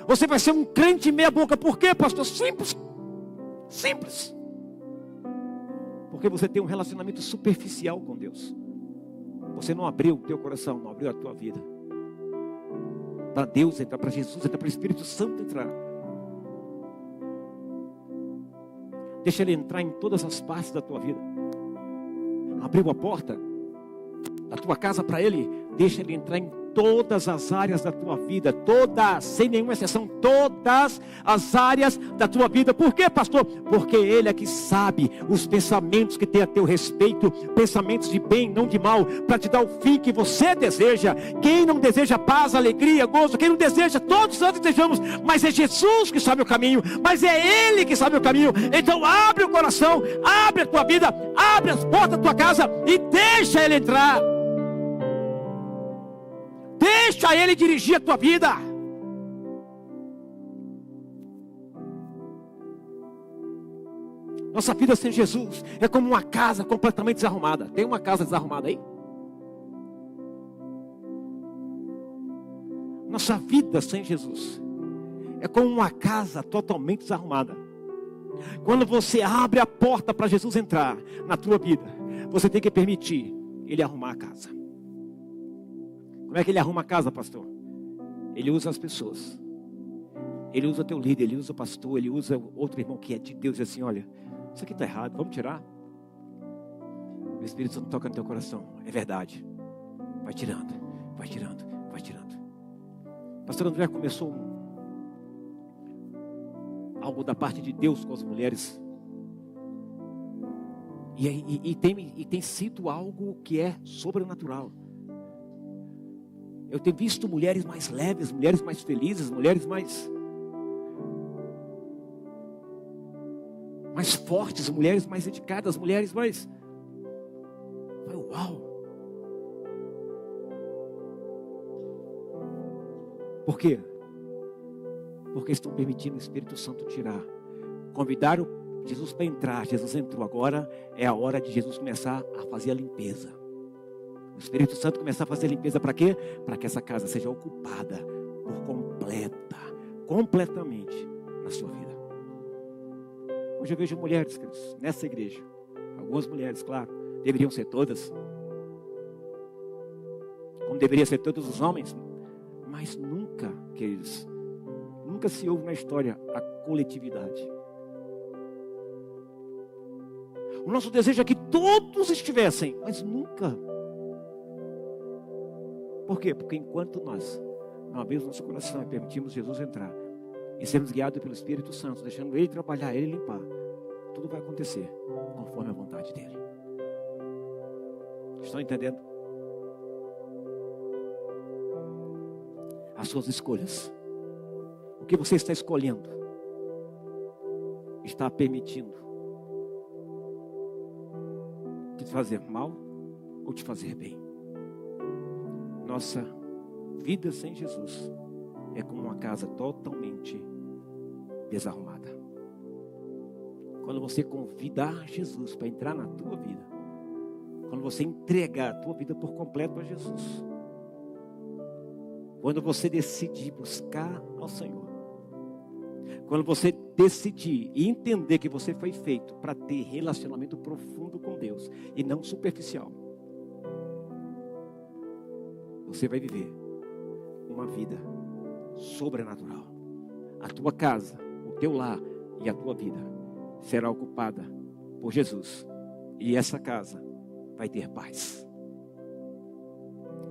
Você vai ser um crente meia boca. Por quê, pastor? Simples. Simples. Porque você tem um relacionamento superficial com Deus. Você não abriu o teu coração, não abriu a tua vida para Deus entrar, para Jesus entrar, para o Espírito Santo entrar. Deixa Ele entrar em todas as partes da tua vida. Abriu a porta da tua casa para Ele, deixa Ele entrar em todas as áreas da tua vida, todas, sem nenhuma exceção, todas as áreas da tua vida. Por quê, pastor? Porque Ele é que sabe os pensamentos que tem a teu respeito, pensamentos de bem, não de mal, para te dar o fim que você deseja. Quem não deseja paz, alegria, gozo, quem não deseja, todos nós desejamos, mas é Jesus que sabe o caminho, mas é Ele que sabe o caminho. Então abre o coração, abre a tua vida, abre as portas da tua casa e deixa Ele entrar. Deixa Ele dirigir a tua vida. Nossa vida sem Jesus é como uma casa completamente desarrumada. Tem uma casa desarrumada aí? Nossa vida sem Jesus é como uma casa totalmente desarrumada. Quando você abre a porta para Jesus entrar na tua vida, você tem que permitir Ele arrumar a casa. Como é que Ele arruma a casa, pastor? Ele usa as pessoas. Ele usa teu líder, Ele usa o pastor, Ele usa outro irmão que é de Deus e assim, olha, isso aqui está errado, vamos tirar. O Espírito Santo toca no teu coração, é verdade. Vai tirando, vai tirando, vai tirando. Pastor André começou algo da parte de Deus com as mulheres. E tem sido algo que é sobrenatural. Eu tenho visto mulheres mais leves, mulheres mais felizes, mulheres mais fortes, mulheres mais dedicadas, mulheres mais... Uau! Por quê? Porque estão permitindo o Espírito Santo tirar. Convidaram Jesus para entrar, Jesus entrou. Agora é a hora de Jesus começar a fazer a limpeza. O Espírito Santo começar a fazer a limpeza para quê? Para que essa casa seja ocupada por completamente na sua vida. Hoje eu vejo mulheres, queridos, nessa igreja. Algumas mulheres, claro, deveriam ser todas. Como deveriam ser todos os homens. Mas nunca, queridos, nunca se ouve na história a coletividade. O nosso desejo é que todos estivessem, mas nunca. Por quê? Porque enquanto nós não abrimos nosso coração e permitimos Jesus entrar e sermos guiados pelo Espírito Santo, deixando Ele trabalhar, Ele limpar, tudo vai acontecer conforme a vontade dEle. Estão entendendo? As suas escolhas, o que você está escolhendo, está permitindo te fazer mal ou te fazer bem? Nossa vida sem Jesus é como uma casa totalmente desarrumada. Quando você convidar Jesus para entrar na tua vida, quando você entregar a tua vida por completo a Jesus, quando você decidir buscar ao Senhor, quando você decidir e entender que você foi feito para ter relacionamento profundo com Deus e não superficial, você vai viver uma vida sobrenatural. A tua casa, o teu lar e a tua vida será ocupada por Jesus. E essa casa vai ter paz.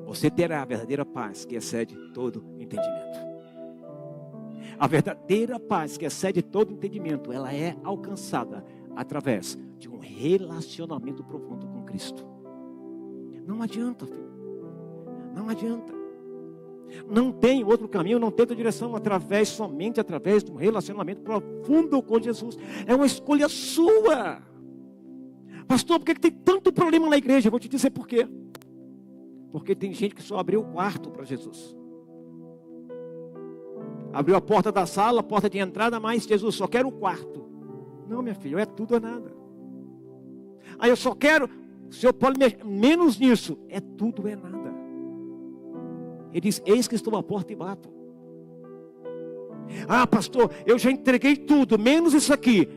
Você terá a verdadeira paz que excede todo entendimento. A verdadeira paz que excede todo entendimento, ela é alcançada através de um relacionamento profundo com Cristo. Não adianta, filho. Não adianta. Não tem outro caminho, não tem outra direção, somente através de um relacionamento profundo com Jesus. É uma escolha sua. Pastor, por que tem tanto problema na igreja? Eu vou te dizer por quê. Porque tem gente que só abriu o quarto para Jesus. Abriu a porta da sala, a porta de entrada, mas Jesus, só quero o quarto. Não, minha filha, é tudo ou nada. Aí eu só quero, o senhor pode menos nisso. É tudo ou é nada. Ele diz, eis que estou à porta e bato. Ah, pastor, eu já entreguei tudo, menos isso aqui.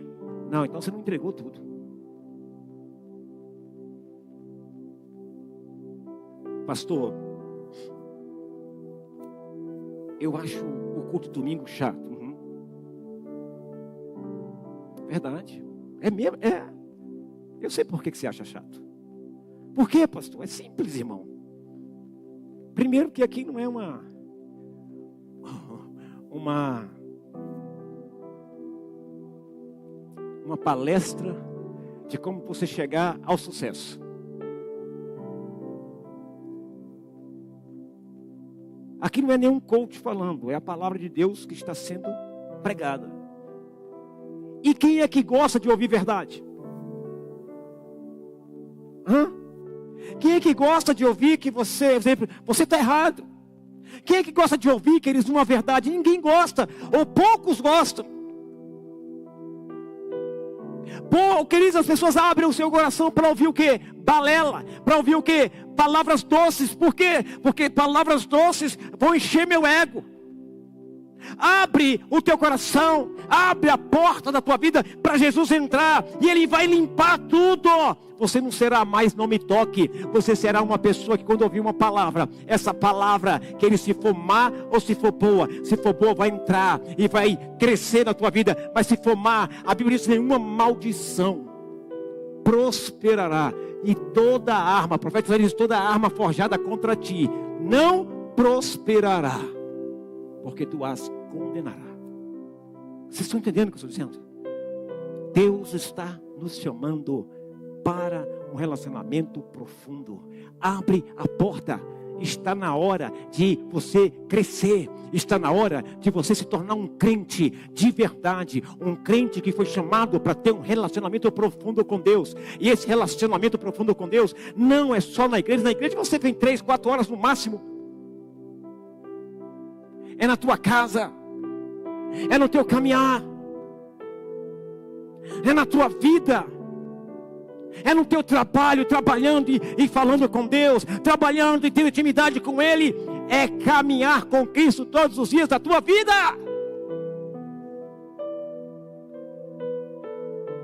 Não, então você não entregou tudo. Pastor, eu acho o culto de domingo chato. Verdade. É mesmo? É. Eu sei por que você acha chato. Por quê, pastor? É simples, irmão. Primeiro que aqui não é uma palestra de como você chegar ao sucesso. Aqui não é nenhum coach falando, é a palavra de Deus que está sendo pregada. E quem é que gosta de ouvir verdade? Quem é que gosta de ouvir que você, por exemplo, você está errado? Quem é que gosta de ouvir que eles uma verdade? Ninguém gosta, ou poucos gostam. Queridos, as pessoas abrem o seu coração para ouvir o quê? Balela, para ouvir o quê? Palavras doces. Por quê? Porque palavras doces vão encher meu ego. Abre o teu coração, abre a porta da tua vida para Jesus entrar e Ele vai limpar tudo. Você não será mais não me toque. Você será uma pessoa que quando ouvir uma palavra, essa palavra, que ele se for má ou se for boa vai entrar e vai crescer na tua vida. Mas se for má, a Bíblia diz, nenhuma maldição prosperará. E toda arma, o profeta diz, toda arma forjada contra ti não prosperará, porque tu as condenará. Vocês estão entendendo o que eu estou dizendo? Deus está nos chamando para um relacionamento profundo. Abre a porta. Está na hora de você crescer. Está na hora de você se tornar um crente de verdade. Um crente que foi chamado para ter um relacionamento profundo com Deus. E esse relacionamento profundo com Deus não é só na igreja. Na igreja você vem 3, 4 horas no máximo. É na tua casa. É no teu caminhar. É na tua vida. É no teu trabalho, trabalhando e falando com Deus, trabalhando e tendo intimidade com Ele. É caminhar com Cristo todos os dias da tua vida.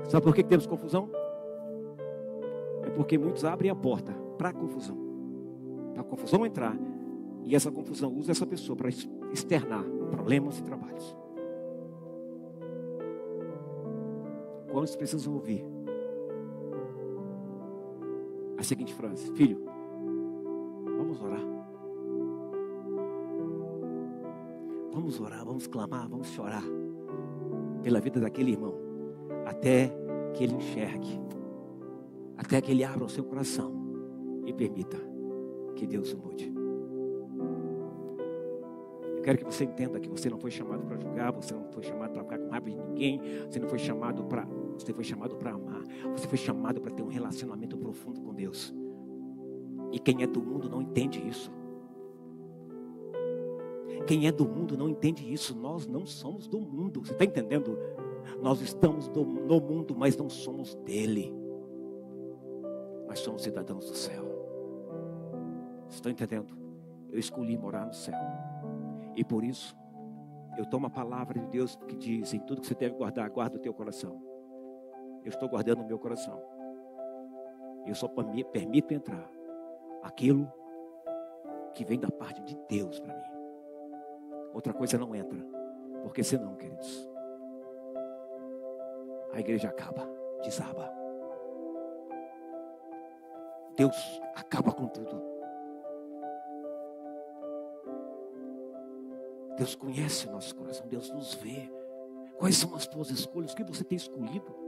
Sabe por que temos confusão? É porque muitos abrem a porta para a confusão. Para a confusão entrar. E essa confusão usa essa pessoa para externar problemas e trabalhos. Quantos precisam ouvir a seguinte frase: filho, vamos orar. Vamos orar, vamos clamar, vamos chorar pela vida daquele irmão, até que ele enxergue, até que ele abra o seu coração e permita que Deus o mude. Eu quero que você entenda que você não foi chamado para julgar, você não foi chamado para ficar com raiva de ninguém, você não foi chamado para, você foi chamado para amar, você foi chamado para ter um relacionamento profundo com Deus. E quem é do mundo não entende isso. Quem é do mundo não entende isso. Nós não somos do mundo. Você está entendendo? Nós estamos no mundo, mas não somos dele. Nós somos cidadãos do céu. Você está entendendo? Eu escolhi morar no céu. E por isso, eu tomo a palavra de Deus que diz: em tudo que você deve guardar, guarda o teu coração. Eu estou guardando o meu coração. Eu só permito entrar aquilo que vem da parte de Deus para mim. Outra coisa não entra, porque senão, queridos, a igreja acaba, desaba. Deus acaba com tudo. Deus conhece o nosso coração, Deus nos vê. Quais são as tuas escolhas? O que você tem escolhido?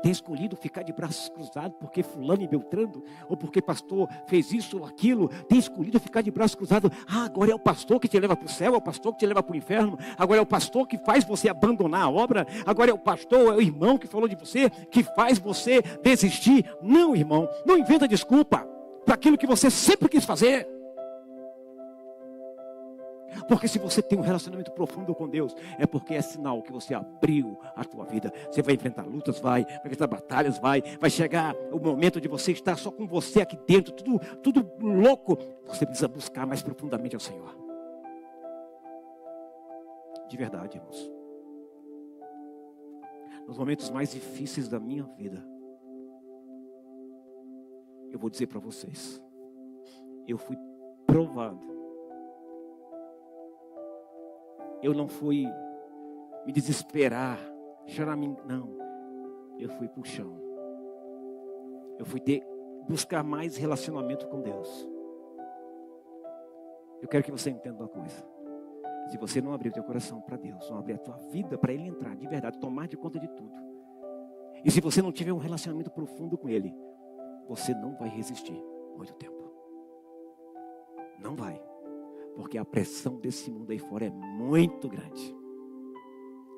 Tem escolhido ficar de braços cruzados porque fulano e beltrano, ou porque pastor fez isso ou aquilo? Tem escolhido ficar de braços cruzados? Agora é o pastor que te leva para o céu, é o pastor que te leva para o inferno, agora é o pastor que faz você abandonar a obra, agora é o pastor, é o irmão que falou de você, que faz você desistir. Não, irmão, não inventa desculpa para aquilo que você sempre quis fazer. Porque se você tem um relacionamento profundo com Deus, é porque é sinal que você abriu a tua vida. Você vai enfrentar lutas, vai enfrentar batalhas, vai chegar o momento de você estar só com você aqui dentro, tudo louco. Você precisa buscar mais profundamente ao Senhor. De verdade, irmãos. Nos momentos mais difíceis da minha vida, eu vou dizer para vocês, eu fui provado. Eu não fui me desesperar, chorar, não. Eu fui para o chão. Eu fui buscar mais relacionamento com Deus. Eu quero que você entenda uma coisa. Se você não abrir o teu coração para Deus, não abrir a tua vida para Ele entrar de verdade, tomar de conta de tudo. E se você não tiver um relacionamento profundo com Ele, você não vai resistir muito tempo. Não vai. Porque a pressão desse mundo aí fora é muito grande.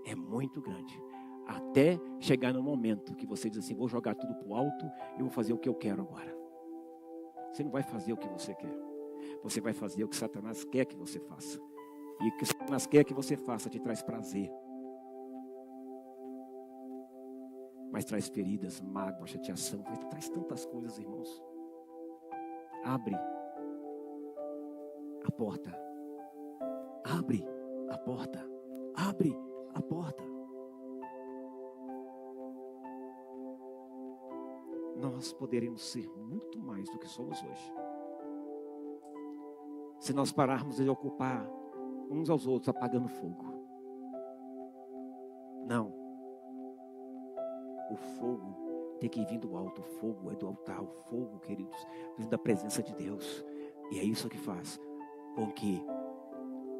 É muito grande. Até chegar no momento que você diz assim, vou jogar tudo para o alto e vou fazer o que eu quero agora. Você não vai fazer o que você quer. Você vai fazer o que Satanás quer que você faça. E o que Satanás quer que você faça te traz prazer. Mas traz feridas, mágoa, chateação. Traz tantas coisas, irmãos. Abre a porta. Abre a porta. Abre a porta. Nós poderemos ser muito mais do que somos hoje. Se nós pararmos de ocupar uns aos outros apagando fogo. Não. O fogo tem que vir do alto. O fogo é do altar. O fogo, queridos, vem da presença de Deus. E é isso que faz com que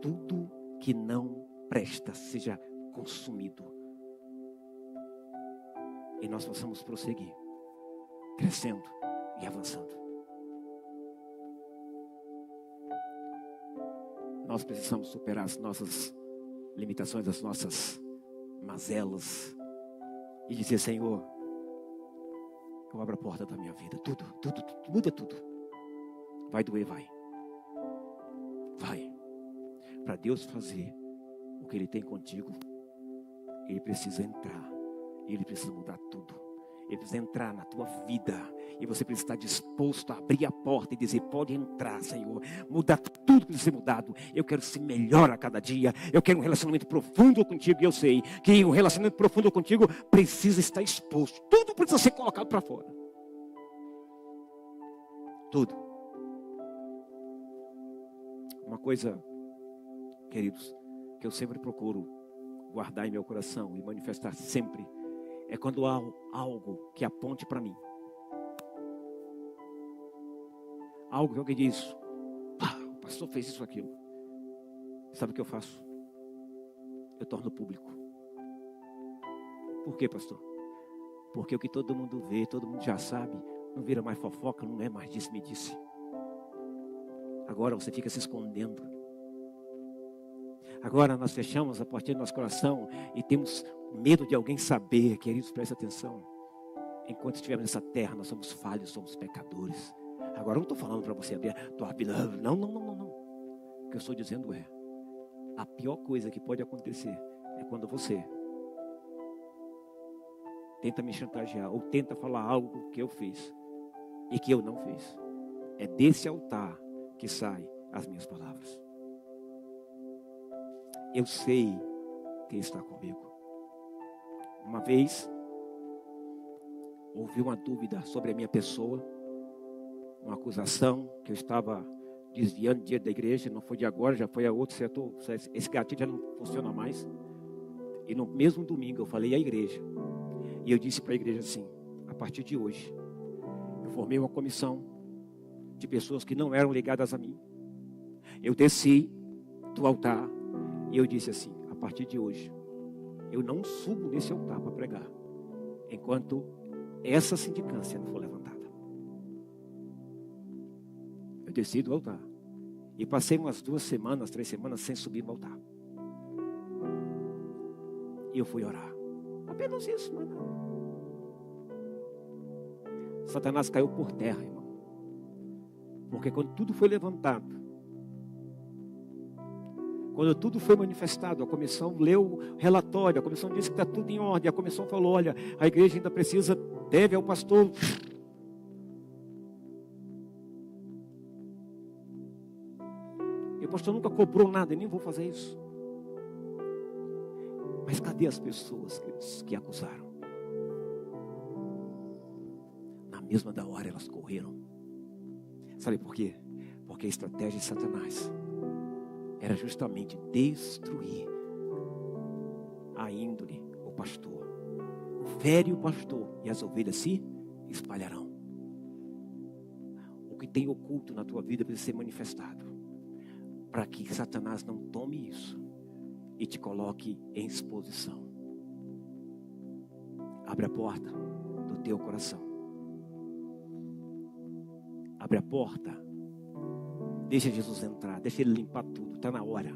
tudo que não presta seja consumido. E nós possamos prosseguir, crescendo e avançando. Nós precisamos superar as nossas limitações, as nossas mazelas. E dizer, Senhor, eu abro a porta da minha vida. Tudo, muda tudo. Vai doer, vai. Para Deus fazer o que Ele tem contigo, Ele precisa entrar. Ele precisa mudar tudo. Ele precisa entrar na tua vida. E você precisa estar disposto a abrir a porta e dizer, pode entrar, Senhor. Mudar tudo que precisa ser mudado. Eu quero ser melhor a cada dia. Eu quero um relacionamento profundo contigo. E eu sei que um relacionamento profundo contigo precisa estar exposto. Tudo precisa ser colocado para fora. Tudo. Uma coisa, queridos, que eu sempre procuro guardar em meu coração e manifestar sempre, é quando há algo que aponte para mim. Algo que alguém diz, o pastor fez isso, aquilo. Sabe o que eu faço? Eu torno público. Por quê, pastor? Porque o que todo mundo vê, todo mundo já sabe, não vira mais fofoca, não é mais disse-me-disse. Agora você fica se escondendo. Agora nós fechamos a portinha do nosso coração e temos medo de alguém saber. Queridos, preste atenção. Enquanto estivermos nessa terra, nós somos falhos, somos pecadores. Agora eu não estou falando para você abrir a tua vida. Não. O que eu estou dizendo é, a pior coisa que pode acontecer é quando você tenta me chantagear ou tenta falar algo que eu fiz e que eu não fiz. É desse altar que saem as minhas palavras. Eu sei que Ele está comigo. Uma vez, houve uma dúvida sobre a minha pessoa, uma acusação que eu estava desviando dinheiro da igreja, não foi de agora, já foi a outro setor, esse gatilho já não funciona mais. E no mesmo domingo eu falei à igreja, e eu disse para a igreja assim: a partir de hoje, eu formei uma comissão de pessoas que não eram ligadas a mim. Eu desci do altar e eu disse assim: a partir de hoje, eu não subo nesse altar para pregar, enquanto essa sindicância não for levantada. Eu desci do altar e passei umas 2 semanas, 3 semanas sem subir no altar. E eu fui orar. Apenas isso, não é nada. Satanás caiu por terra, irmão. Porque quando tudo foi levantado, quando tudo foi manifestado, a comissão leu o relatório, a comissão disse que está tudo em ordem, a comissão falou: olha, a igreja ainda precisa, deve ao pastor. E o pastor nunca cobrou nada, e nem vou fazer isso. Mas cadê as pessoas que acusaram? Na mesma da hora elas correram. Sabe por quê? Porque a estratégia de Satanás era justamente destruir a índole, o pastor. Fere o pastor e as ovelhas se espalharão. O que tem oculto na tua vida precisa ser manifestado, para que Satanás não tome isso e te coloque em exposição. Abre a porta do teu coração. Abre a porta. Deixa Jesus entrar. Deixa Ele limpar tudo. Está na hora.